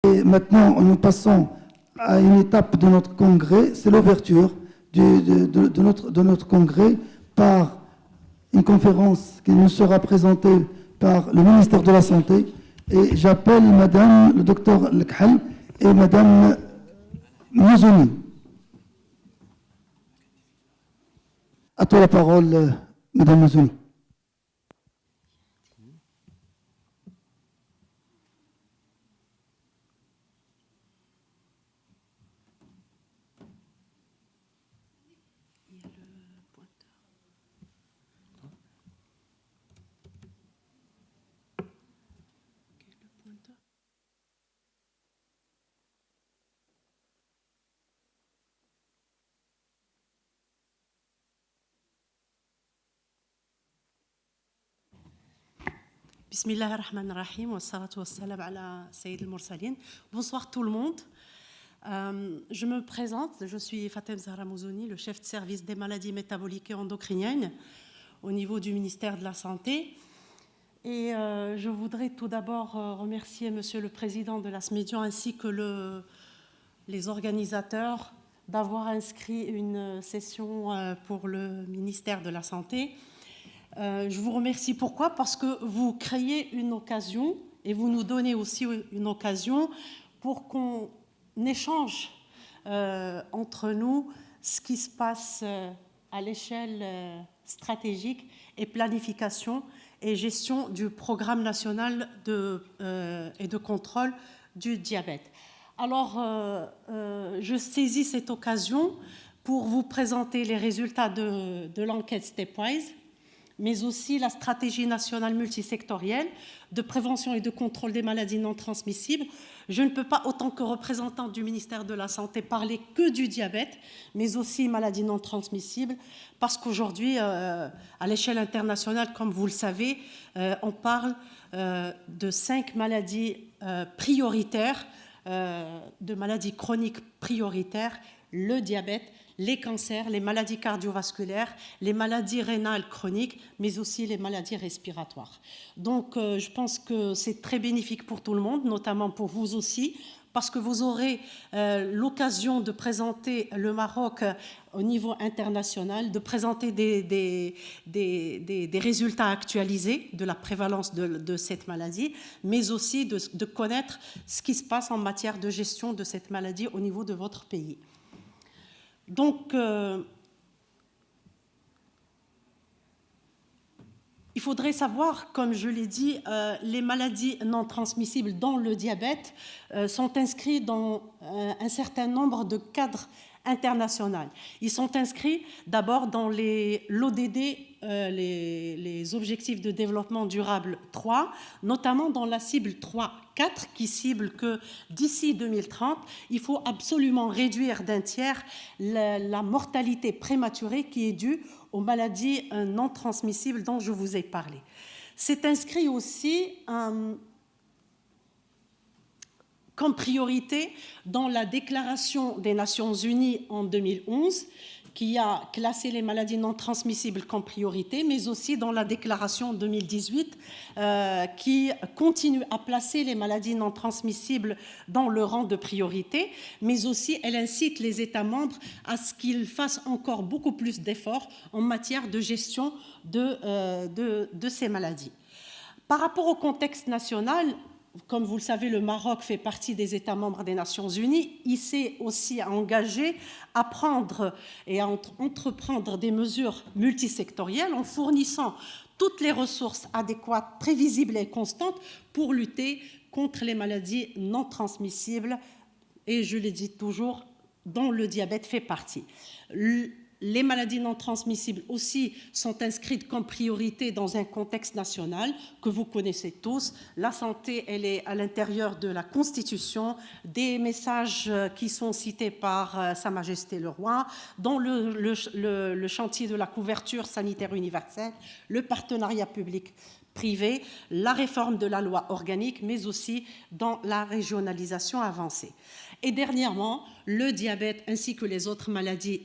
Et maintenant, nous passons à une étape de notre congrès, c'est l'ouverture de notre congrès par une conférence qui nous sera présentée par le ministère de la Santé. Et j'appelle Madame le docteur Lekhal et Madame Mouzouni. À toi la parole, Madame Mouzouni. Bismillah ar-Rahman ar-Rahim, wa salatu wa salam ala Sayyid al-Mursalin. Bonsoir tout le monde. Je me présente, je suis Fatem Zahra Mouzouni, le chef de service des maladies métaboliques et endocriniennes au niveau du ministère de la Santé. Et je voudrais tout d'abord remercier Monsieur le Président de la SMEDIAN ainsi que les organisateurs d'avoir inscrit une session pour le ministère de la Santé. Je vous remercie. Pourquoi? Parce que vous créez une occasion et vous nous donnez aussi une occasion pour qu'on échange entre nous ce qui se passe à l'échelle stratégique et planification et gestion du programme national et de contrôle du diabète. Alors, je saisis cette occasion pour vous présenter les résultats de l'enquête Stepwise, mais aussi la stratégie nationale multisectorielle de prévention et de contrôle des maladies non transmissibles. Je ne peux pas, autant que représentante du ministère de la Santé, parler que du diabète, mais aussi maladies non transmissibles, parce qu'aujourd'hui, à l'échelle internationale, comme vous le savez, on parle de 5 maladies prioritaires, de maladies chroniques prioritaires, le diabète, les cancers, les maladies cardiovasculaires, les maladies rénales chroniques, mais aussi les maladies respiratoires. Donc, je pense que c'est très bénéfique pour tout le monde, notamment pour vous aussi, parce que vous aurez l'occasion de présenter le Maroc au niveau international, de présenter des résultats actualisés de la prévalence de cette maladie, mais aussi de connaître ce qui se passe en matière de gestion de cette maladie au niveau de votre pays. Donc, il faudrait savoir, comme je l'ai dit, les maladies non transmissibles dont le diabète sont inscrits dans un certain nombre de cadres internationaux. Ils sont inscrits d'abord dans l'ODD, les objectifs de développement durable 3, notamment dans la cible 3.4 qui cible que d'ici 2030, il faut absolument réduire d'un tiers la mortalité prématurée qui est due aux maladies non transmissibles dont je vous ai parlé. C'est inscrit aussi comme priorité dans la déclaration des Nations Unies en 2011, qui a classé les maladies non transmissibles comme priorité, mais aussi dans la déclaration 2018, qui continue à placer les maladies non transmissibles dans le rang de priorité, mais aussi elle incite les États membres à ce qu'ils fassent encore beaucoup plus d'efforts en matière de gestion de ces maladies. Par rapport au contexte national, comme vous le savez, le Maroc fait partie des États membres des Nations Unies. Il s'est aussi engagé à prendre et à entreprendre des mesures multisectorielles en fournissant toutes les ressources adéquates, prévisibles et constantes pour lutter contre les maladies non transmissibles. Et je le dis toujours, dont le diabète fait partie. Les maladies non transmissibles aussi sont inscrites comme priorité dans un contexte national que vous connaissez tous. La santé, elle est à l'intérieur de la Constitution, des messages qui sont cités par Sa Majesté le Roi, dans le chantier de la couverture sanitaire universelle, le partenariat public-privé, la réforme de la loi organique, mais aussi dans la régionalisation avancée. Et dernièrement, le diabète ainsi que les autres maladies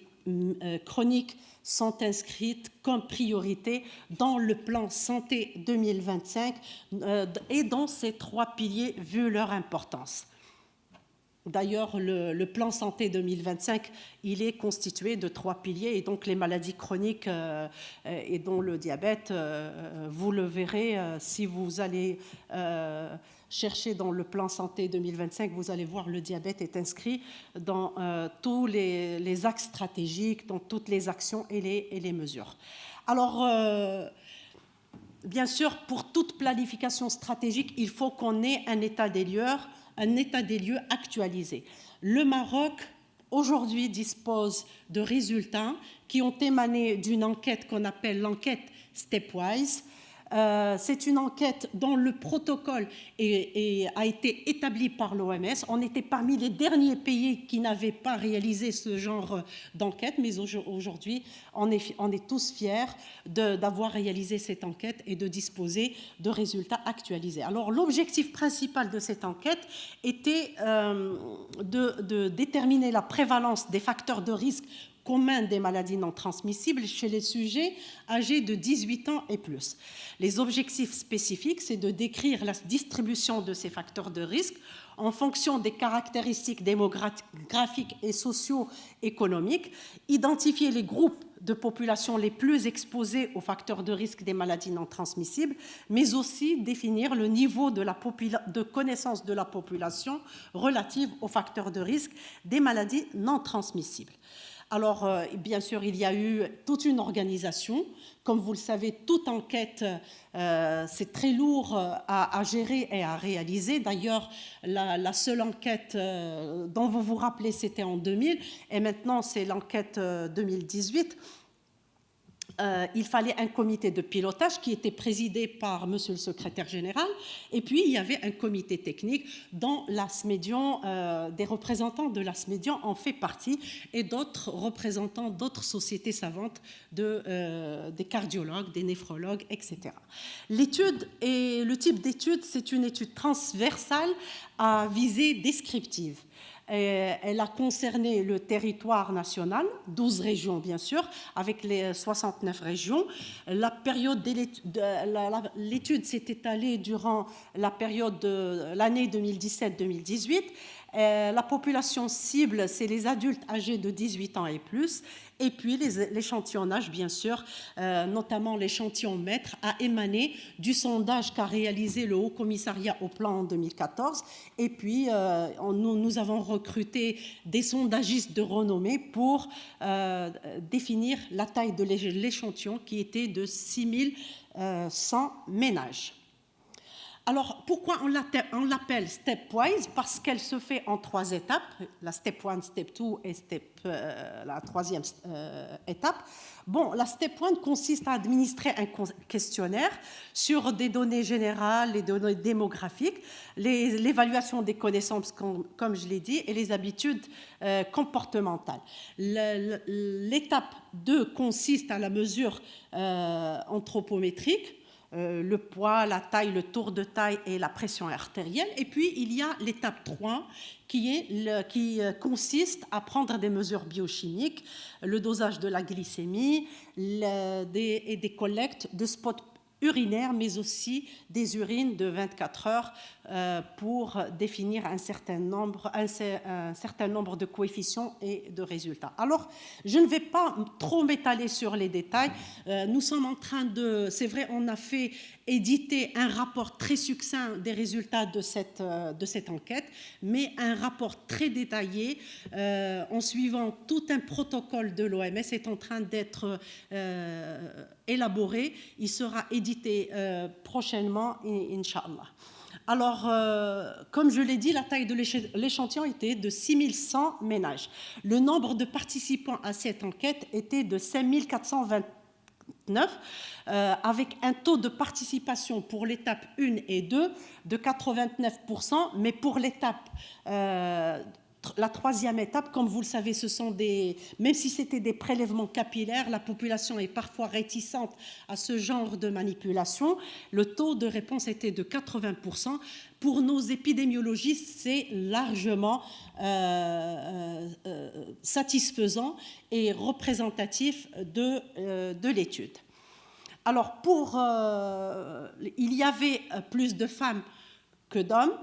chroniques sont inscrites comme priorité dans le plan santé 2025 et dans ces 3 piliers vu leur importance. D'ailleurs, le plan santé 2025, il est constitué de 3 piliers, et donc les maladies chroniques et dont le diabète, vous le verrez si vous allez chercher dans le plan santé 2025, vous allez voir le diabète est inscrit dans tous les axes stratégiques, dans toutes les actions et les mesures. Alors, bien sûr, pour toute planification stratégique, il faut qu'on ait un état des lieux actualisé. Le Maroc, aujourd'hui, dispose de résultats qui ont émané d'une enquête qu'on appelle l'enquête Stepwise. C'est une enquête dont le protocole a été établi par l'OMS. On était parmi les derniers pays qui n'avaient pas réalisé ce genre d'enquête, mais aujourd'hui, on est tous fiers d'avoir réalisé cette enquête et de disposer de résultats actualisés. Alors, l'objectif principal de cette enquête était de déterminer la prévalence des facteurs de risque commun des maladies non transmissibles chez les sujets âgés de 18 ans et plus. Les objectifs spécifiques, c'est de décrire la distribution de ces facteurs de risque en fonction des caractéristiques démographiques et socio-économiques, identifier les groupes de population les plus exposés aux facteurs de risque des maladies non transmissibles, mais aussi définir le niveau de connaissance de la population relative aux facteurs de risque des maladies non transmissibles. Alors, bien sûr, il y a eu toute une organisation. Comme vous le savez, toute enquête, c'est très lourd à gérer et à réaliser. D'ailleurs, la seule enquête dont vous vous rappelez, c'était en 2000, et maintenant, c'est l'enquête 2018. Il fallait un comité de pilotage qui était présidé par monsieur le secrétaire général, et puis il y avait un comité technique dont l'ASMEDION, des représentants de l'ASMEDION en fait partie, et d'autres représentants d'autres sociétés savantes, des cardiologues, des néphrologues, etc. L'étude et le type d'étude, c'est une étude transversale à visée descriptive. Elle a concerné le territoire national, 12 régions bien sûr, avec les 69 régions. La période de l'étude s'est étalée durant la période de l'année 2017-2018. La population cible, c'est les adultes âgés de 18 ans et plus. Et puis l'échantillonnage, bien sûr, notamment l'échantillon maître, a émané du sondage qu'a réalisé le Haut Commissariat au Plan en 2014. Et puis, nous avons recruté des sondagistes de renommée pour définir la taille de l'échantillon qui était de 6100 ménages. Alors, pourquoi on l'appelle stepwise? Parce qu'elle se fait en 3 étapes, la step 1, step 2 et la 3e étape. Bon, la step 1 consiste à administrer un questionnaire sur des données générales, les données démographiques, l'évaluation des connaissances, comme je l'ai dit, et les habitudes comportementales. L'étape 2 consiste à la mesure anthropométrique, le poids, la taille, le tour de taille et la pression artérielle. Et puis, il y a l'étape 3 qui consiste à prendre des mesures biochimiques, le dosage de la glycémie et des collectes de spots urinaires, mais aussi des urines de 24 heures pour définir un certain nombre de coefficients et de résultats. Alors, je ne vais pas trop m'étaler sur les détails. Nous sommes en train c'est vrai, on a fait éditer un rapport très succinct des résultats de cette enquête, mais un rapport très détaillé en suivant tout un protocole de l'OMS est en train d'être élaboré. Il sera édité prochainement, Inch'Allah. Alors, comme je l'ai dit, la taille de l'échantillon était de 6100 ménages. Le nombre de participants à cette enquête était de 5429, avec un taux de participation pour l'étape 1 et 2 de 89%, mais pour l'étape la 3e étape, comme vous le savez, même si c'était des prélèvements capillaires, la population est parfois réticente à ce genre de manipulation. Le taux de réponse était de 80%. Pour nos épidémiologistes, c'est largement satisfaisant et représentatif de l'étude. Alors, il y avait plus de femmes que d'hommes,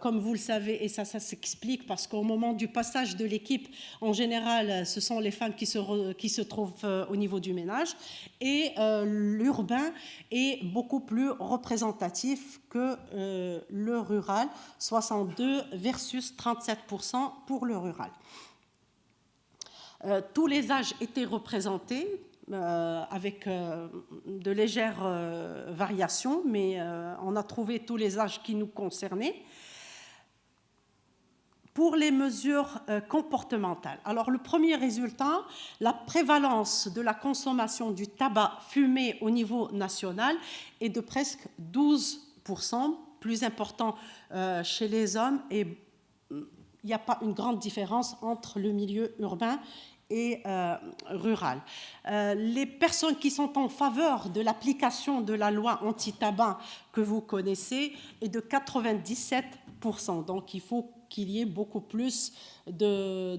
comme vous le savez, et ça s'explique parce qu'au moment du passage de l'équipe, en général, ce sont les femmes qui se trouvent au niveau du ménage, et l'urbain est beaucoup plus représentatif que le rural, 62 versus 37% pour le rural. Tous les âges étaient représentés, avec de légères variations, mais on a trouvé tous les âges qui nous concernaient. Pour les mesures comportementales, alors le premier résultat, la prévalence de la consommation du tabac fumé au niveau national est de presque 12%, plus important chez les hommes, et il n'y a pas une grande différence entre le milieu urbain et rural. Les personnes qui sont en faveur de l'application de la loi anti-tabac que vous connaissez est de 97%. Donc il faut qu'il y ait beaucoup plus de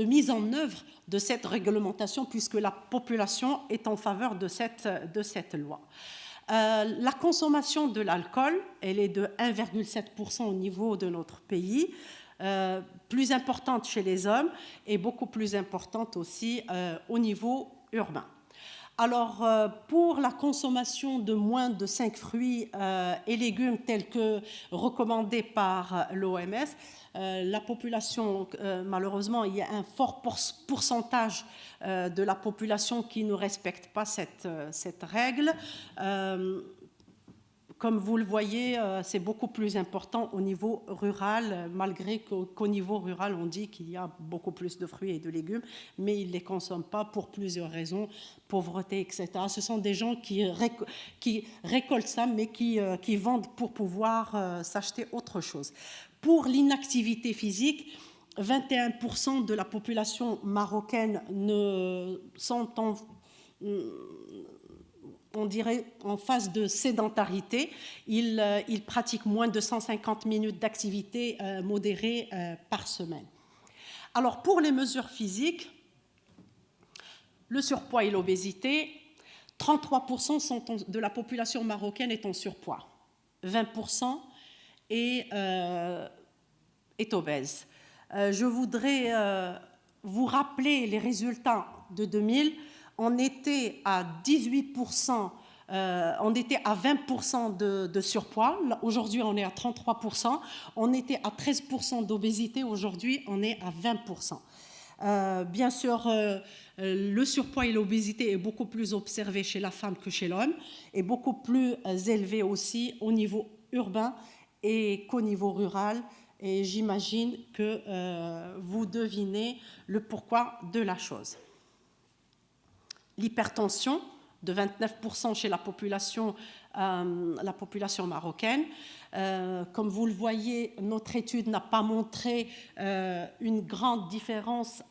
mise en œuvre de cette réglementation puisque la population est en faveur de cette loi. La consommation de l'alcool, elle est de 1,7% au niveau de notre pays. Plus importante chez les hommes et beaucoup plus importante aussi au niveau urbain. Alors, pour la consommation de moins de 5 fruits et légumes tels que recommandés par l'OMS, la population, malheureusement, il y a un fort pourcentage de la population qui ne respecte pas cette règle. Comme vous le voyez, c'est beaucoup plus important au niveau rural, malgré qu'au niveau rural, on dit qu'il y a beaucoup plus de fruits et de légumes, mais ils ne les consomment pas pour plusieurs raisons, pauvreté, etc. Ce sont des gens qui récoltent ça, mais qui vendent pour pouvoir s'acheter autre chose. Pour l'inactivité physique, 21% de la population marocaine sont on dirait en phase de sédentarité. Ils pratiquent moins de 150 minutes d'activité modérée par semaine. Alors pour les mesures physiques, le surpoids et l'obésité, 33% de la population marocaine est en surpoids, 20% est obèse. Je voudrais vous rappeler les résultats de 2000. On était à 18%, on était à 20% de surpoids. Aujourd'hui, on est à 33%. On était à 13% d'obésité. Aujourd'hui, on est à 20%. Bien sûr, le surpoids et l'obésité est beaucoup plus observé chez la femme que chez l'homme et beaucoup plus élevé aussi au niveau urbain et qu'au niveau rural. Et j'imagine que vous devinez le pourquoi de la chose. L'hypertension, de 29% chez la population marocaine. Comme vous le voyez, notre étude n'a pas montré une grande différence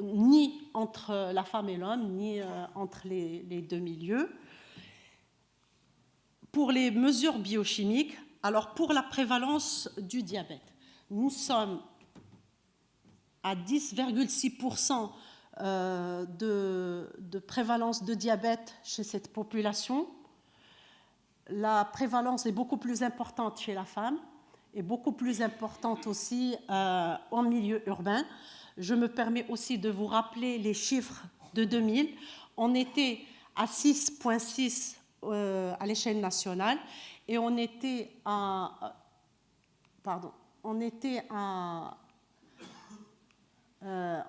ni entre la femme et l'homme, ni entre les deux milieux. Pour les mesures biochimiques, alors pour la prévalence du diabète, nous sommes à 10,6% de prévalence de diabète chez cette population. La prévalence est beaucoup plus importante chez la femme et beaucoup plus importante aussi en milieu urbain. Je me permets aussi de vous rappeler les chiffres de 2000. On était à 6,6 à l'échelle nationale et on était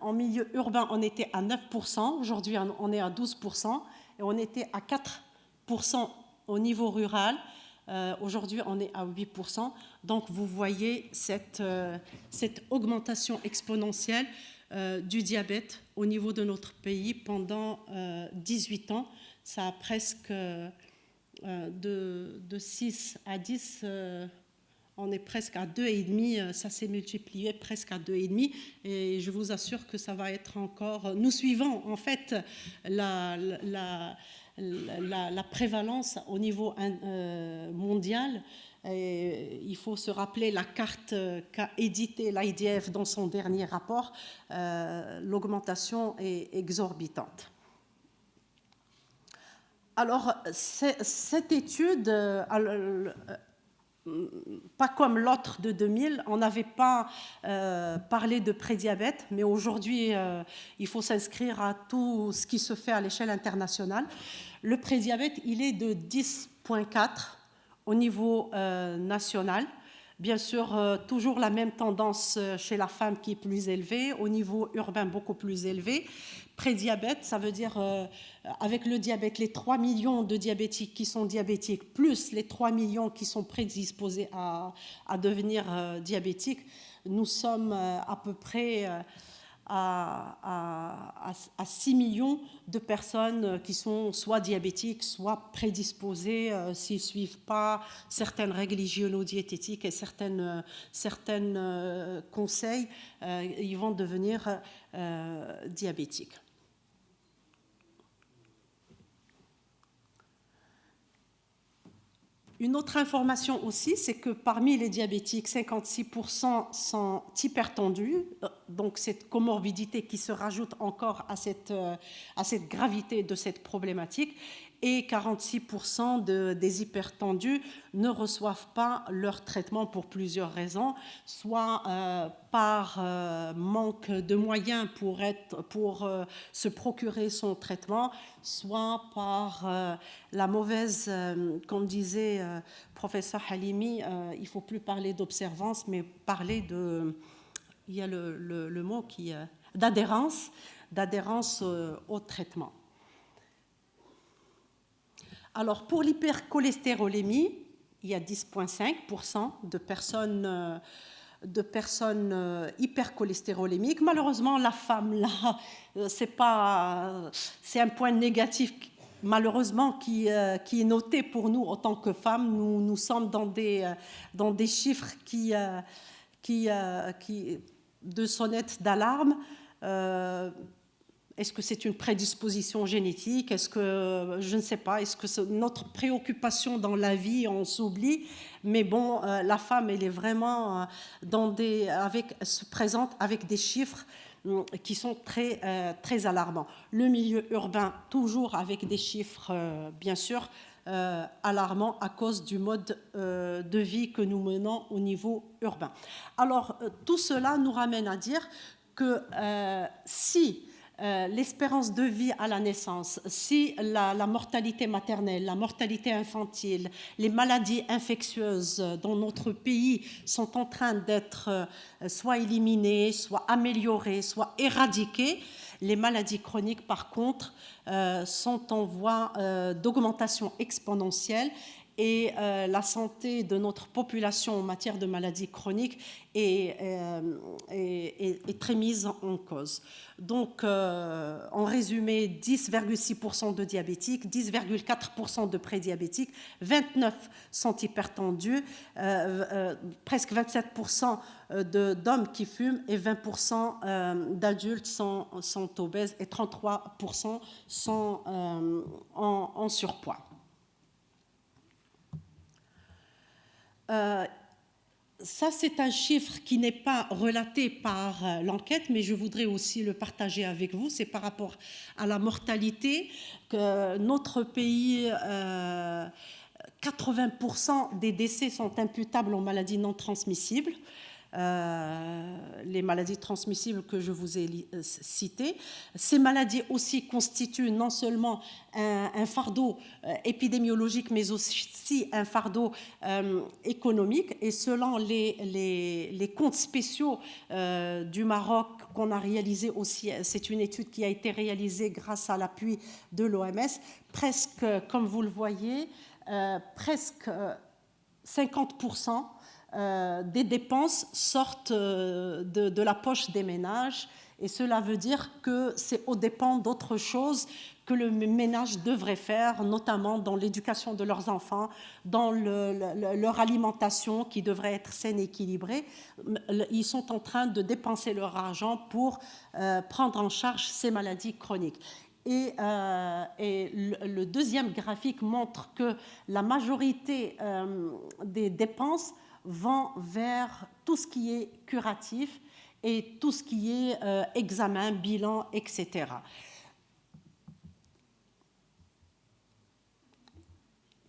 en milieu urbain, on était à 9%, aujourd'hui on est à 12%, et on était à 4% au niveau rural, aujourd'hui on est à 8%. Donc vous voyez cette augmentation exponentielle du diabète au niveau de notre pays pendant 18 ans. Ça a presque de 6 à 10... on est presque à 2,5, ça s'est multiplié presque à 2,5 et je vous assure que ça va être encore... Nous suivons en fait la prévalence au niveau mondial. Et il faut se rappeler la carte qu'a éditée l'IDF dans son dernier rapport. L'augmentation est exorbitante. Alors, cette étude, pas comme l'autre de 2000, on n'avait pas parlé de prédiabète, mais aujourd'hui, il faut s'inscrire à tout ce qui se fait à l'échelle internationale. Le prédiabète, il est de 10,4 au niveau national. Bien sûr, toujours la même tendance chez la femme qui est plus élevée, au niveau urbain beaucoup plus élevé. Prédiabète, ça veut dire, avec le diabète, les 3 millions de diabétiques qui sont diabétiques, plus les 3 millions qui sont prédisposés à devenir diabétiques, nous sommes à peu près à 6 millions de personnes qui sont soit diabétiques, soit prédisposées s'ils ne suivent pas certaines règles hygiéno-diététiques et certains conseils, ils vont devenir diabétiques. Une autre information aussi, c'est que parmi les diabétiques, 56% sont hypertendus, donc cette comorbidité qui se rajoute encore à cette gravité de cette problématique, et 46% des hypertendus ne reçoivent pas leur traitement pour plusieurs raisons, soit par manque de moyens pour se procurer son traitement, soit par la mauvaise, comme disait professeur Halimi, il ne faut plus parler d'observance, mais parler de, il y a le mot qui, d'adhérence au traitement. Alors, pour l'hypercholestérolémie, il y a 10,5% de personnes hypercholestérolémiques. Malheureusement, la femme, là, c'est un point négatif, malheureusement, qui est noté pour nous en tant que femmes. Nous sommes dans des chiffres qui de sonnettes d'alarme. Est-ce que c'est une prédisposition génétique? Est-ce que, je ne sais pas, est-ce que c'est notre préoccupation dans la vie, on s'oublie? Mais bon, la femme, elle est vraiment se présente avec des chiffres qui sont très alarmants. Le milieu urbain, toujours avec des chiffres, bien sûr, alarmants à cause du mode de vie que nous menons au niveau urbain. Alors, tout cela nous ramène à dire que si l'espérance de vie à la naissance, si la mortalité maternelle, la mortalité infantile, les maladies infectieuses dans notre pays sont en train d'être soit éliminées, soit améliorées, soit éradiquées, les maladies chroniques, par contre, sont en voie d'augmentation exponentielle. Et la santé de notre population en matière de maladies chroniques est très mise en cause. Donc, en résumé, 10,6% de diabétiques, 10,4% de prédiabétiques, 29% sont hypertendus, presque 27% d'hommes qui fument et 20% d'adultes sont obèses et 33% sont en surpoids. Ça, c'est un chiffre qui n'est pas relaté par l'enquête, mais je voudrais aussi le partager avec vous. C'est par rapport à la mortalité que notre pays, 80% des décès sont imputables aux maladies non transmissibles. Les maladies transmissibles que je vous ai citées. Ces maladies aussi constituent non seulement un fardeau épidémiologique, mais aussi un fardeau économique. Et selon les comptes spéciaux du Maroc qu'on a réalisé aussi, c'est une étude qui a été réalisée grâce à l'appui de l'OMS, presque, comme vous le voyez, presque 50% des dépenses sortent de la poche des ménages, et cela veut dire que c'est aux dépens d'autres choses que le ménage devrait faire, notamment dans l'éducation de leurs enfants, dans leur alimentation qui devrait être saine et équilibrée. Ils sont en train de dépenser leur argent pour prendre en charge ces maladies chroniques. Et le deuxième graphique montre que la majorité des dépenses vont vers tout ce qui est curatif et tout ce qui est examen, bilan, etc.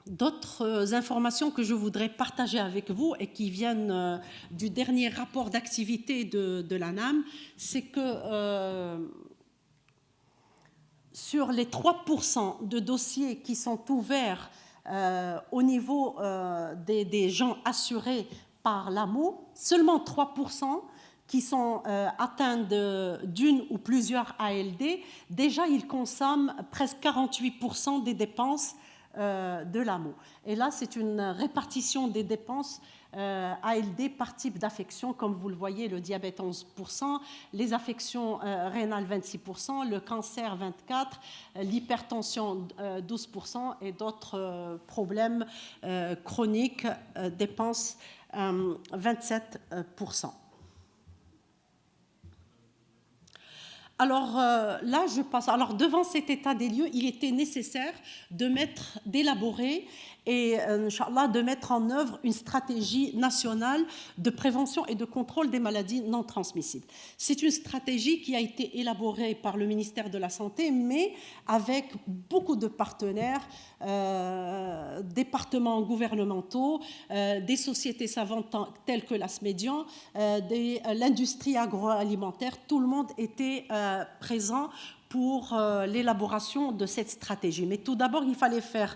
D'autres informations que je voudrais partager avec vous et qui viennent du dernier rapport d'activité de l'ANAM, c'est que sur les 3% de dossiers qui sont ouverts au niveau des gens assurés par l'AMO, seulement 3% qui sont atteints d'une ou plusieurs ALD, déjà ils consomment presque 48% des dépenses de l'AMO. Et là, c'est une répartition des dépenses ALD par type d'affection. Comme vous le voyez, le diabète 11%, les affections rénales 26%, le cancer 24%, l'hypertension 12% et d'autres problèmes chroniques dépensent 27%. Alors là, je passe. Alors devant cet état des lieux, il était nécessaire d'élaborer et, Inch'Allah, de mettre en œuvre une stratégie nationale de prévention et de contrôle des maladies non transmissibles. C'est une stratégie qui a été élaborée par le ministère de la Santé, mais avec beaucoup de partenaires, départements gouvernementaux, des sociétés savantes telles que l'Asmédian, l'industrie agroalimentaire. Tout le monde était présent pour l'élaboration de cette stratégie. Mais tout d'abord, il fallait faire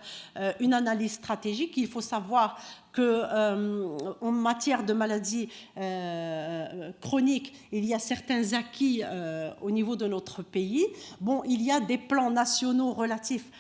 une analyse stratégique. Il faut savoir qu'en matière de maladies chroniques, il y a certains acquis au niveau de notre pays. Bon, il y a des plans nationaux relatifs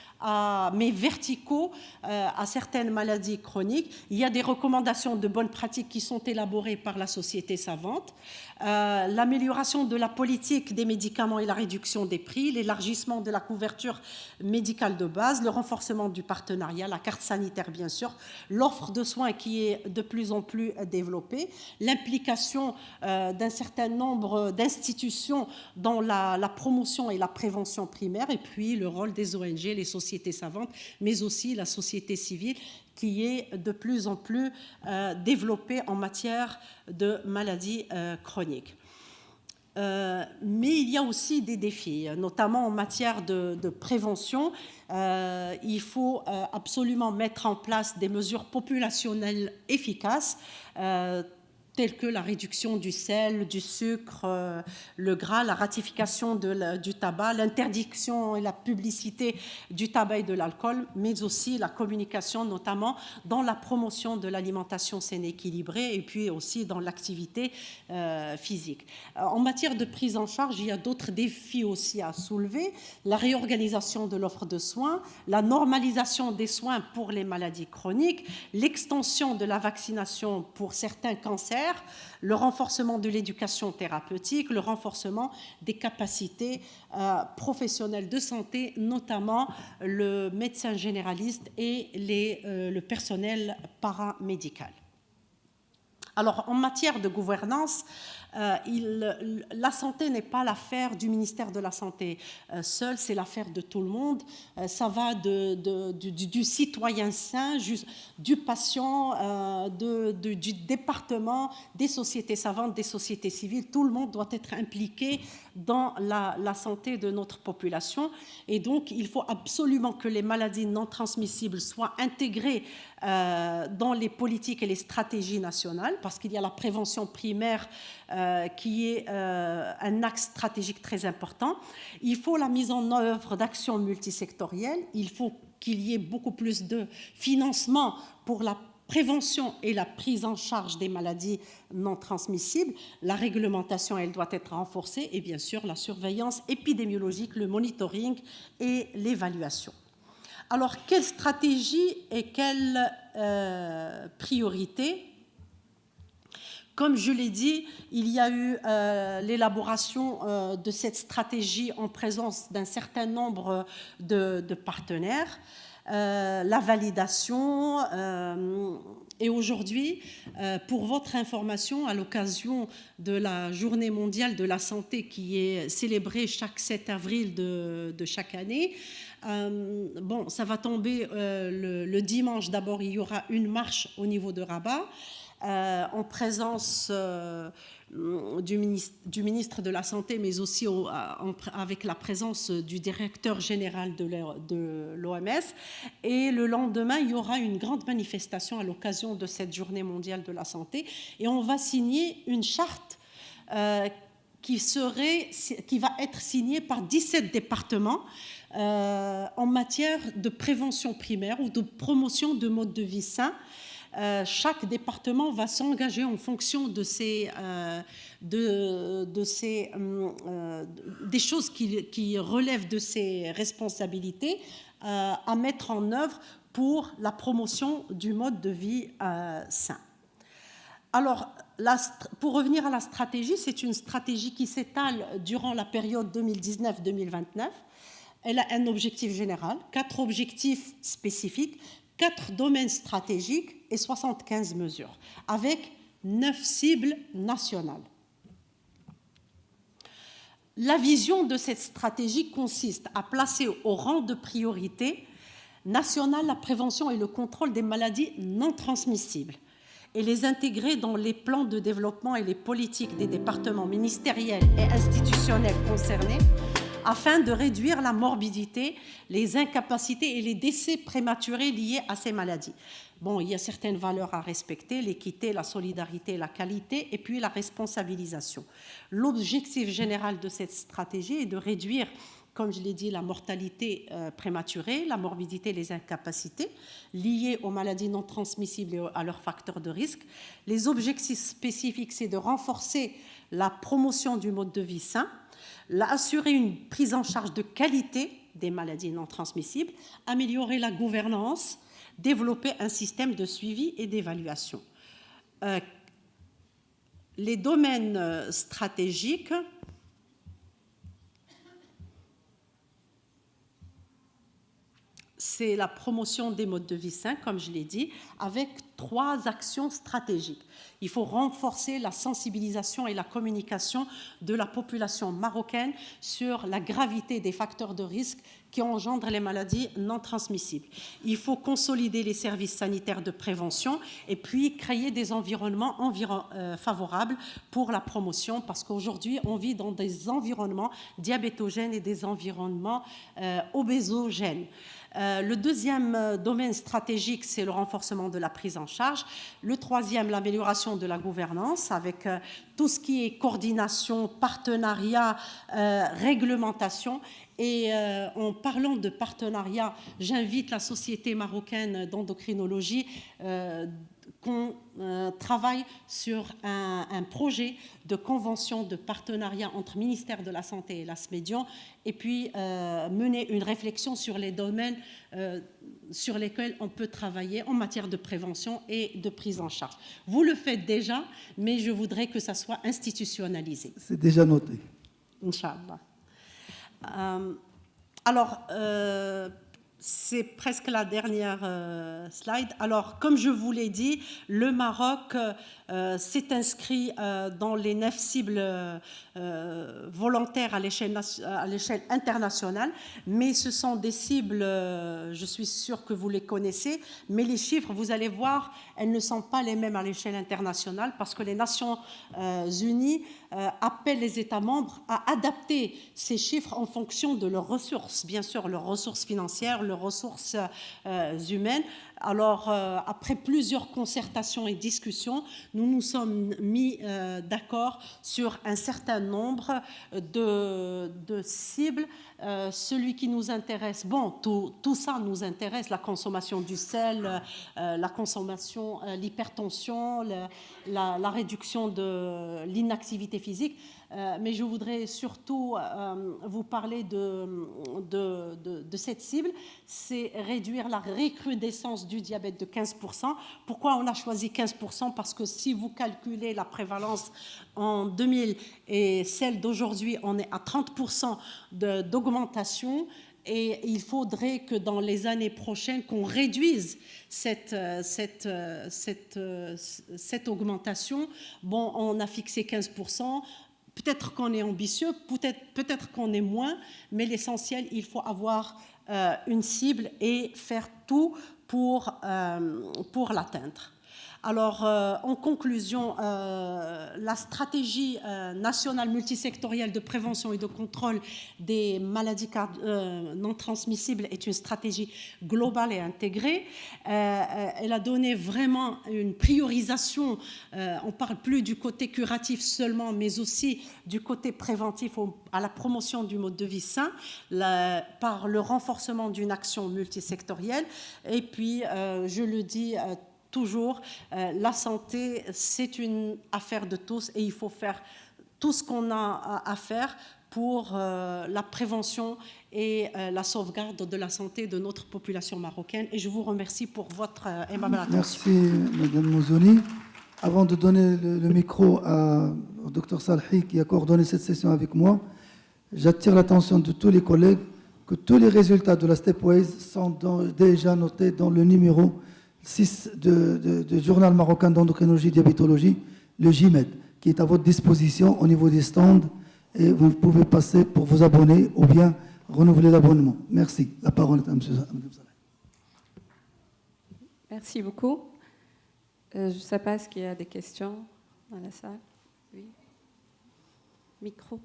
mais verticaux à certaines maladies chroniques. Il y a des recommandations de bonnes pratiques qui sont élaborées par la société savante. L'amélioration de la politique des médicaments et la réduction des prix, l'élargissement de la couverture médicale de base, le renforcement du partenariat, la carte sanitaire bien sûr, l'offre de soins qui est de plus en plus développée, l'implication d'un certain nombre d'institutions dans la promotion et la prévention primaire, et puis le rôle des ONG, les sociétés savantes, mais aussi la société civile qui est de plus en plus développée en matière de maladies chroniques. Mais il y a aussi des défis, notamment en matière de prévention. Il faut absolument mettre en place des mesures populationnelles efficaces, telles que la réduction du sel, du sucre, le gras, la ratification du tabac, l'interdiction et la publicité du tabac et de l'alcool, mais aussi la communication, notamment dans la promotion de l'alimentation saine et équilibrée et puis aussi dans l'activité physique. En matière de prise en charge, il y a d'autres défis aussi à soulever, la réorganisation de l'offre de soins, la normalisation des soins pour les maladies chroniques, l'extension de la vaccination pour certains cancers, le renforcement de l'éducation thérapeutique, le renforcement des capacités professionnelles de santé, notamment le médecin généraliste et le personnel paramédical. Alors, en matière de gouvernance, la santé n'est pas l'affaire du ministère de la Santé seul, c'est l'affaire de tout le monde. Ça va du citoyen sain, du patient, du département, des sociétés savantes, des sociétés civiles. Tout le monde doit être impliqué dans la santé de notre population. Et donc, il faut absolument que les maladies non transmissibles soient intégrées dans les politiques et les stratégies nationales, parce qu'il y a la prévention primaire qui est un axe stratégique très important. Il faut la mise en œuvre d'actions multisectorielles. Il faut qu'il y ait beaucoup plus de financement pour la prévention et la prise en charge des maladies non transmissibles. La réglementation, elle doit être renforcée et bien sûr la surveillance épidémiologique, le monitoring et l'évaluation. Alors, quelle stratégie et quelle priorité ? Comme je l'ai dit, il y a eu l'élaboration de cette stratégie en présence d'un certain nombre de partenaires, la validation. Et aujourd'hui, pour votre information, à l'occasion de la Journée mondiale de la santé qui est célébrée chaque 7 avril de chaque année, ça va tomber le dimanche. D'abord, il y aura une marche au niveau de Rabat. en présence du ministre de la Santé, mais aussi avec la présence du directeur général de l'OMS. Et le lendemain, il y aura une grande manifestation à l'occasion de cette journée mondiale de la santé. Et on va signer une charte qui va être signée par 17 départements en matière de prévention primaire ou de promotion de modes de vie sains. Chaque département va s'engager en fonction de des choses qui relèvent de ses responsabilités à mettre en œuvre pour la promotion du mode de vie sain. Alors, pour revenir à la stratégie, c'est une stratégie qui s'étale durant la période 2019-2029. Elle a un objectif général, 4 objectifs spécifiques, 4 domaines stratégiques et 75 mesures, avec 9 cibles nationales. La vision de cette stratégie consiste à placer au rang de priorité nationale la prévention et le contrôle des maladies non transmissibles et les intégrer dans les plans de développement et les politiques des départements ministériels et institutionnels concernés afin de réduire la morbidité, les incapacités et les décès prématurés liés à ces maladies. Bon, il y a certaines valeurs à respecter, l'équité, la solidarité, la qualité et puis la responsabilisation. L'objectif général de cette stratégie est de réduire, comme je l'ai dit, la mortalité prématurée, la morbidité, les incapacités liées aux maladies non transmissibles et à leurs facteurs de risque. Les objectifs spécifiques, c'est de renforcer la promotion du mode de vie sain, assurer une prise en charge de qualité des maladies non transmissibles, améliorer la gouvernance, développer un système de suivi et d'évaluation. Les domaines stratégiques, c'est la promotion des modes de vie sains, comme je l'ai dit, avec 3 actions stratégiques. Il faut renforcer la sensibilisation et la communication de la population marocaine sur la gravité des facteurs de risque qui engendrent les maladies non transmissibles. Il faut consolider les services sanitaires de prévention et puis créer des environnements favorables pour la promotion, parce qu'aujourd'hui, on vit dans des environnements diabétogènes et des environnements obésogènes. Le deuxième domaine stratégique, c'est le renforcement de la prise en charge. Le troisième, l'amélioration de la gouvernance avec tout ce qui est coordination, partenariat, réglementation. Et en parlant de partenariat, j'invite la Société marocaine d'endocrinologie qu'on travaille sur un projet de convention de partenariat entre ministère de la Santé et l'ASMEDIAN et puis mener une réflexion sur les domaines sur lesquels on peut travailler en matière de prévention et de prise en charge. Vous le faites déjà, mais je voudrais que ça soit institutionnalisé. C'est déjà noté. Inch'Allah. Alors, c'est presque la dernière slide. Alors, comme je vous l'ai dit, le Maroc s'est inscrit dans les 9 cibles volontaires à l'échelle internationale, mais ce sont des cibles, je suis sûre que vous les connaissez, mais les chiffres, vous allez voir, elles ne sont pas les mêmes à l'échelle internationale parce que les Nations Unies appellent les États membres à adapter ces chiffres en fonction de leurs ressources, bien sûr, leurs ressources financières, leurs ressources humaines. Alors, après plusieurs concertations et discussions, nous nous sommes mis d'accord sur un certain nombre de cibles. Celui qui nous intéresse, bon, tout ça nous intéresse, la consommation du sel, la consommation, l'hypertension, la réduction de l'inactivité physique. Mais je voudrais surtout vous parler de cette cible, c'est réduire la recrudescence du diabète de 15%. Pourquoi on a choisi 15%? Parce que si vous calculez la prévalence en 2000 et celle d'aujourd'hui, on est à 30% d'augmentation. Et il faudrait que dans les années prochaines, qu'on réduise cette augmentation. Bon, on a fixé 15%. Peut-être qu'on est ambitieux, peut-être qu'on est moins, mais l'essentiel, il faut avoir une cible et faire tout pour l'atteindre. Alors, en conclusion, la stratégie nationale multisectorielle de prévention et de contrôle des maladies non transmissibles est une stratégie globale et intégrée. Elle a donné vraiment une priorisation, on ne parle plus du côté curatif seulement, mais aussi du côté préventif à la promotion du mode de vie sain, par le renforcement d'une action multisectorielle. Et puis, je le dis toujours, la santé, c'est une affaire de tous et il faut faire tout ce qu'on a à faire pour la prévention et la sauvegarde de la santé de notre population marocaine. Et je vous remercie pour votre aimable attention. Merci, Madame Mouzoni. Avant de donner le micro au Dr Salhi, qui a coordonné cette session avec moi, j'attire l'attention de tous les collègues que tous les résultats de la Stepwise sont déjà notés dans le numéro 6 du journal marocain d'endocrinologie et diabétologie, le JIMED, qui est à votre disposition au niveau des stands et vous pouvez passer pour vous abonner ou bien renouveler l'abonnement. Merci. La parole est à M. Saleh. Merci beaucoup. Je ne sais pas, est-ce qu'il y a des questions dans la salle? Oui. Micro.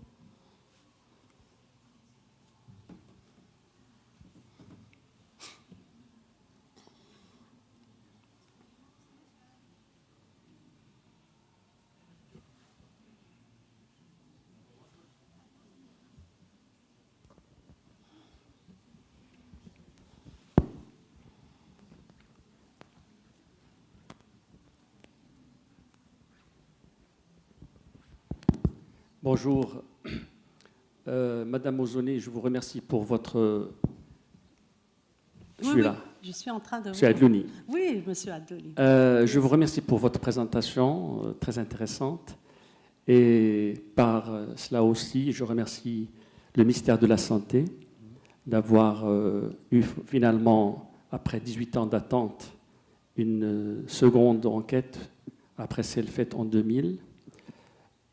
Bonjour. Madame Mouzoni, je vous remercie pour votre... Je suis là. Je suis en train de... Monsieur Adlouni. Oui, monsieur Adlouni. Je vous remercie pour votre présentation très intéressante. Et par cela aussi, je remercie le ministère de la Santé d'avoir eu finalement, après 18 ans d'attente, une seconde enquête après celle faite en 2000.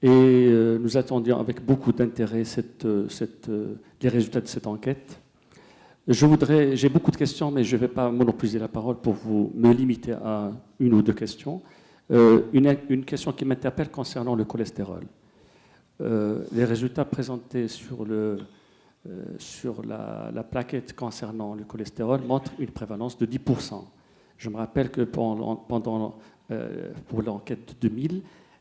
Et nous attendions avec beaucoup d'intérêt les résultats de cette enquête. J'ai beaucoup de questions, mais je ne vais pas monopoliser la parole pour me limiter à une ou deux questions. Une question qui m'interpelle concernant le cholestérol. Les résultats présentés sur la plaquette concernant le cholestérol montrent une prévalence de 10%. Je me rappelle que pour l'enquête de 2000,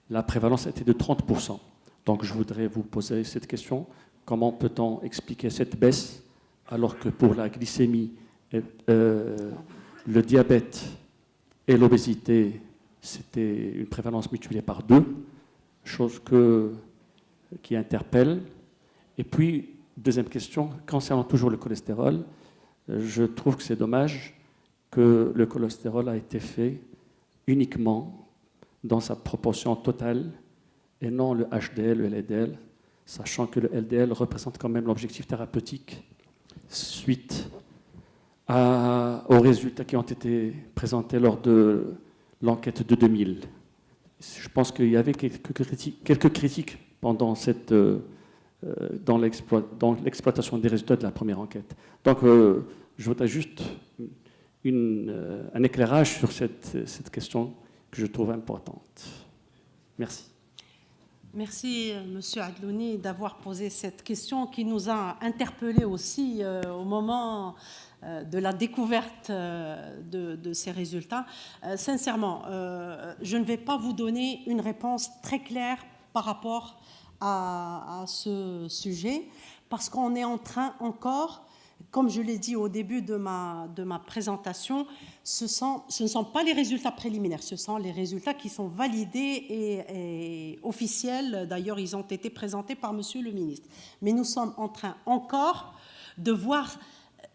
la prévalence était de 30%. Donc je voudrais vous poser cette question. Comment peut-on expliquer cette baisse alors que pour la glycémie, le diabète et l'obésité, c'était une prévalence multipliée par 2, chose qui interpelle. Et puis, deuxième question, concernant toujours le cholestérol, je trouve que c'est dommage que le cholestérol a été fait uniquement dans sa proportion totale et non le HDL, le LDL, sachant que le LDL représente quand même l'objectif thérapeutique suite aux résultats qui ont été présentés lors de l'enquête de 2000. Je pense qu'il y avait quelques critiques pendant dans l'exploitation des résultats de la première enquête. Donc, je voudrais juste un éclairage sur cette question que je trouve importante. Merci. Merci, monsieur Adlouni, d'avoir posé cette question qui nous a interpellés aussi au moment de la découverte de ces résultats. Sincèrement, je ne vais pas vous donner une réponse très claire par rapport à ce sujet, parce qu'on est en train encore, comme je l'ai dit au début de ma présentation, ce ne sont pas les résultats préliminaires, ce sont les résultats qui sont validés et officiels. D'ailleurs, ils ont été présentés par monsieur le ministre. Mais nous sommes en train encore de voir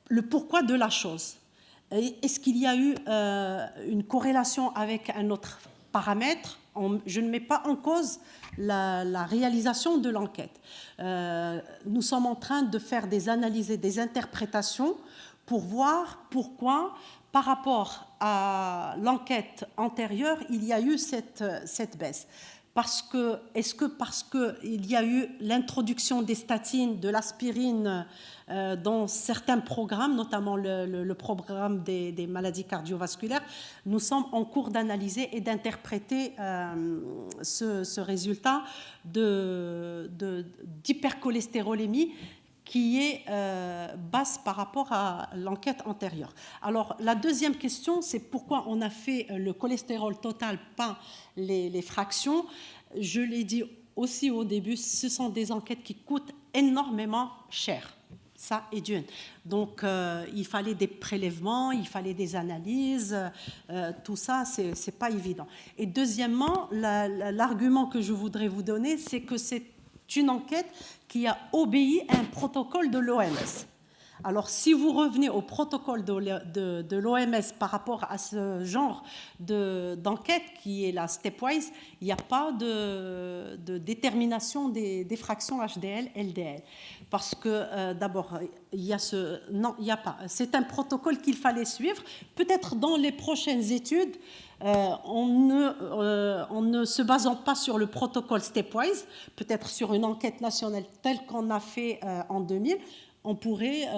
le pourquoi de la chose. Est-ce qu'il y a eu une corrélation avec un autre paramètre? Je ne mets pas en cause la réalisation de l'enquête. Nous sommes en train de faire des analyses et des interprétations pour voir pourquoi, par rapport à l'enquête antérieure, il y a eu cette baisse. Est-ce que parce qu'il y a eu l'introduction des statines, de l'aspirine dans certains programmes, notamment le programme des maladies cardiovasculaires, nous sommes en cours d'analyser et d'interpréter ce résultat d'hypercholestérolémie qui est basse par rapport à l'enquête antérieure. Alors, la deuxième question, c'est pourquoi on a fait le cholestérol total, pas les fractions. Je l'ai dit aussi au début, ce sont des enquêtes qui coûtent énormément cher. Ça est d'une. Donc, il fallait des prélèvements, il fallait des analyses, tout ça, c'est pas évident. Et deuxièmement, l'argument que je voudrais vous donner, c'est que c'est une enquête qui a obéi à un protocole de l'OMS. Alors, si vous revenez au protocole de l'OMS par rapport à ce genre d'enquête qui est la stepwise, il n'y a pas de détermination des fractions HDL, LDL. Parce que d'abord, il y a non, il n'y a pas. C'est un protocole qu'il fallait suivre. Peut-être dans les prochaines études, en ne se basant pas sur le protocole stepwise, peut-être sur une enquête nationale telle qu'on a fait en 2000, on pourrait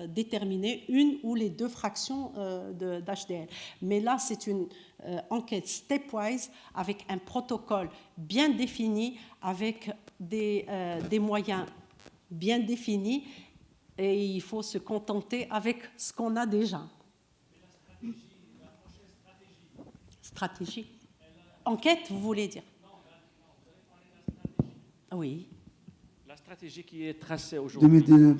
déterminer une ou les deux fractions d'HDL. Mais là, c'est une enquête stepwise avec un protocole bien défini, avec des moyens bien définis, et il faut se contenter avec ce qu'on a déjà. Mais la prochaine Stratégie. Enquête, vous voulez dire? Non, vous avez parlé de la stratégie. Oui. La stratégie qui est tracée aujourd'hui, 2019.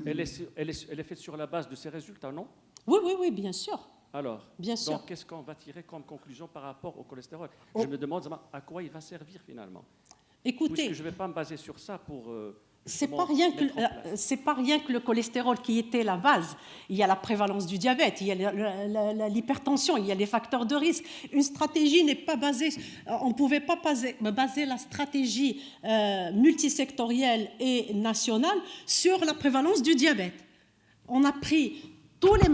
elle est faite sur la base de ces résultats, non? Oui, bien sûr. Alors, bien sûr. Donc, qu'est-ce qu'on va tirer comme conclusion par rapport au cholestérol? Je me demande à quoi il va servir finalement. Écoutez, puisque je ne vais pas me baser sur ça pour... c'est pas rien que le cholestérol qui était la base. Il y a la prévalence du diabète, il y a l'hypertension, il y a les facteurs de risque. Une stratégie n'est pas basée... On ne pouvait pas baser la stratégie multisectorielle et nationale sur la prévalence du diabète. On a pris tous les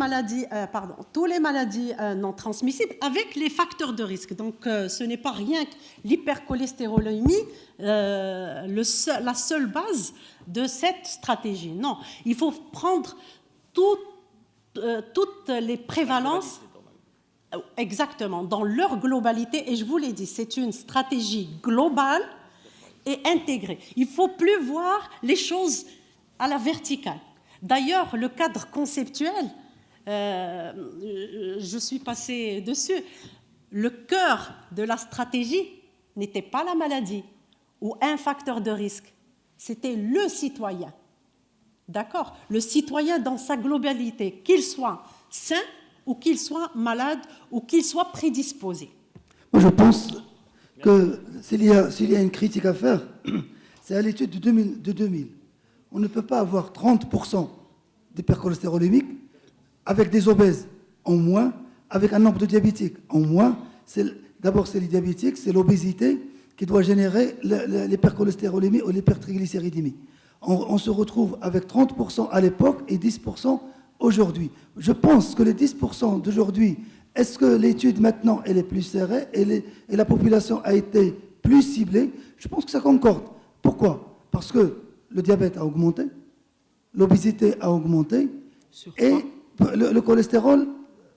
maladies non transmissibles avec les facteurs de risque. Donc, ce n'est pas rien que l'hypercholestérolémie, la seule base de cette stratégie. Non, il faut prendre toutes les prévalences, exactement, dans leur globalité. Et je vous l'ai dit, c'est une stratégie globale et intégrée. Il ne faut plus voir les choses à la verticale. D'ailleurs, le cadre conceptuel, je suis passée dessus, le cœur de la stratégie n'était pas la maladie ou un facteur de risque, c'était le citoyen. D'accord? Le citoyen dans sa globalité, qu'il soit sain ou qu'il soit malade ou qu'il soit prédisposé. Moi, je pense que s'il y a une critique à faire, c'est à l'étude de 2000. On ne peut pas avoir 30% d'hypercholestérolémique avec des obèses en moins, avec un nombre de diabétiques en moins. D'abord, c'est les diabétiques, c'est l'obésité qui doit générer l'hypercholestérolémie ou l'hypertriglycéridémie. On se retrouve avec 30% à l'époque et 10% aujourd'hui. Je pense que les 10% d'aujourd'hui, est-ce que l'étude maintenant, elle est plus serrée et la population a été plus ciblée? Je pense que ça concorde. Pourquoi? Parce que le diabète a augmenté, l'obésité a augmenté, et le cholestérol,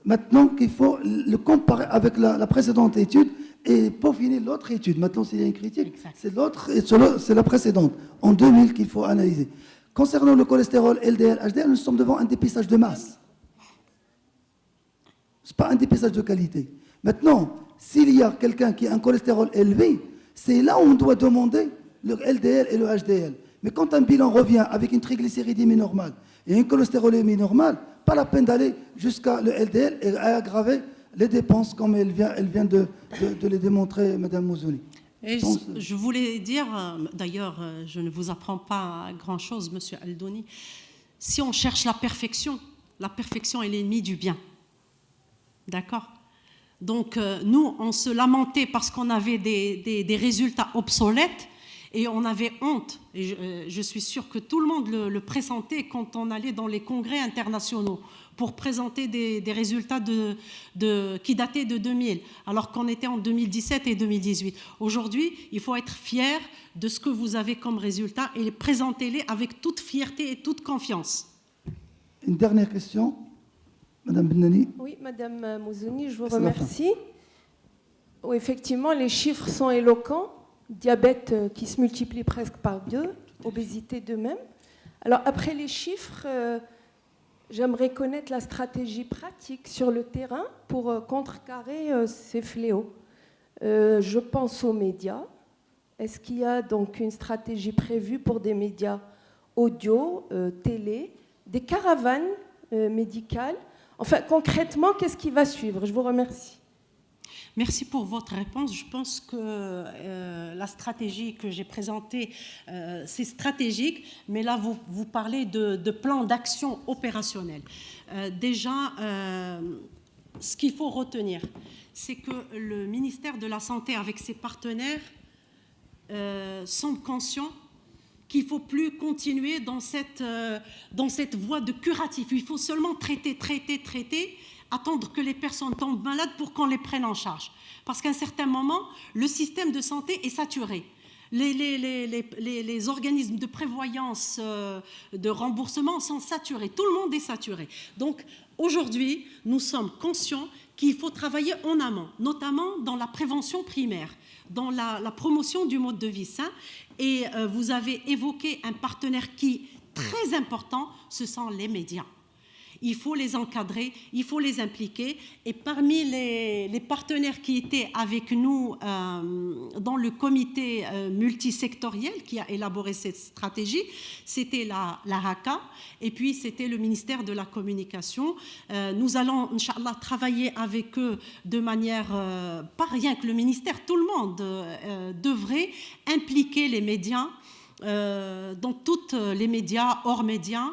maintenant qu'il faut le comparer avec la précédente étude et peaufiner l'autre étude. Maintenant, s'il y a une critique, c'est la précédente, en 2000 qu'il faut analyser. Concernant le cholestérol LDL, HDL, nous sommes devant un dépistage de masse. Ce n'est pas un dépistage de qualité. Maintenant, s'il y a quelqu'un qui a un cholestérol élevé, c'est là où on doit demander le LDL et le HDL. Mais quand un bilan revient avec une triglycéridémie normale et une cholestérolémie normale, pas la peine d'aller jusqu'à le LDL et aggraver les dépenses comme elle vient de les démontrer, Mme Mouzouni. Et je voulais dire, d'ailleurs, je ne vous apprends pas grand-chose, Monsieur Aldouni, si on cherche la perfection est l'ennemi du bien. D'accord? Donc, nous, on se lamentait parce qu'on avait des résultats obsolètes, Et on avait honte, et je suis sûre que tout le monde le pressentait quand on allait dans les congrès internationaux pour présenter des résultats qui dataient de 2000, alors qu'on était en 2017 et 2018. Aujourd'hui, il faut être fier de ce que vous avez comme résultat et présentez-les avec toute fierté et toute confiance. Une dernière question, Madame Benali. Oui, Madame Mouzouni, je vous C'est la fin. remercie. Oui, effectivement, les chiffres sont éloquents. Diabète qui se multiplie presque par 2, obésité de même. Alors, après les chiffres, j'aimerais connaître la stratégie pratique sur le terrain pour contrecarrer ces fléaux. Je pense aux médias. Est-ce qu'il y a donc une stratégie prévue pour des médias audio, télé, des caravanes médicales? Enfin, concrètement, qu'est-ce qui va suivre? Je vous remercie. Merci pour votre réponse. Je pense que la stratégie que j'ai présentée, c'est stratégique, mais là, vous parlez de plan d'action opérationnel. Déjà, ce qu'il faut retenir, c'est que le ministère de la Santé, avec ses partenaires, sont conscients qu'il ne faut plus continuer dans cette voie de curatif. Il faut seulement traiter, attendre que les personnes tombent malades pour qu'on les prenne en charge. Parce qu'à un certain moment, le système de santé est saturé. Les organismes de prévoyance, de remboursement sont saturés. Tout le monde est saturé. Donc, aujourd'hui, nous sommes conscients qu'il faut travailler en amont, notamment dans la prévention primaire, dans la promotion du mode de vie sain. Et vous avez évoqué un partenaire qui est très important, ce sont les médias. Il faut les encadrer, il faut les impliquer. Et parmi les partenaires qui étaient avec nous dans le comité multisectoriel qui a élaboré cette stratégie, c'était la RACA et puis c'était le ministère de la Communication. Nous allons, Inch'Allah, travailler avec eux de manière, pas rien que le ministère, tout le monde devrait impliquer les médias, dans toutes les médias, hors médias,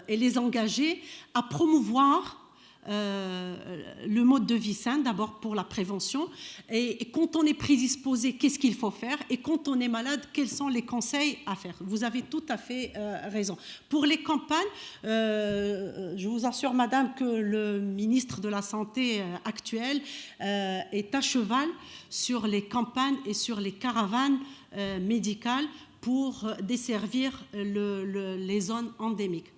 et les engager à promouvoir le mode de vie sain, d'abord pour la prévention, et quand on est prédisposé, qu'est-ce qu'il faut faire, et quand on est malade, quels sont les conseils à faire. Vous avez tout à fait raison. Pour les campagnes, je vous assure, madame, que le ministre de la Santé actuel est à cheval sur les campagnes et sur les caravanes médicales pour desservir les zones endémiques.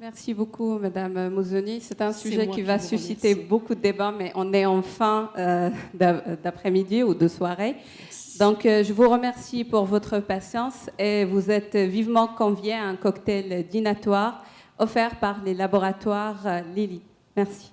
Merci beaucoup, Madame Mouzouni. C'est un sujet moi qui qui va vous susciter remercie. beaucoup de débats, mais on est en fin d'après-midi ou de soirée. Donc, je vous remercie pour votre patience et vous êtes vivement conviés à un cocktail dînatoire offert par les laboratoires Lilly. Merci.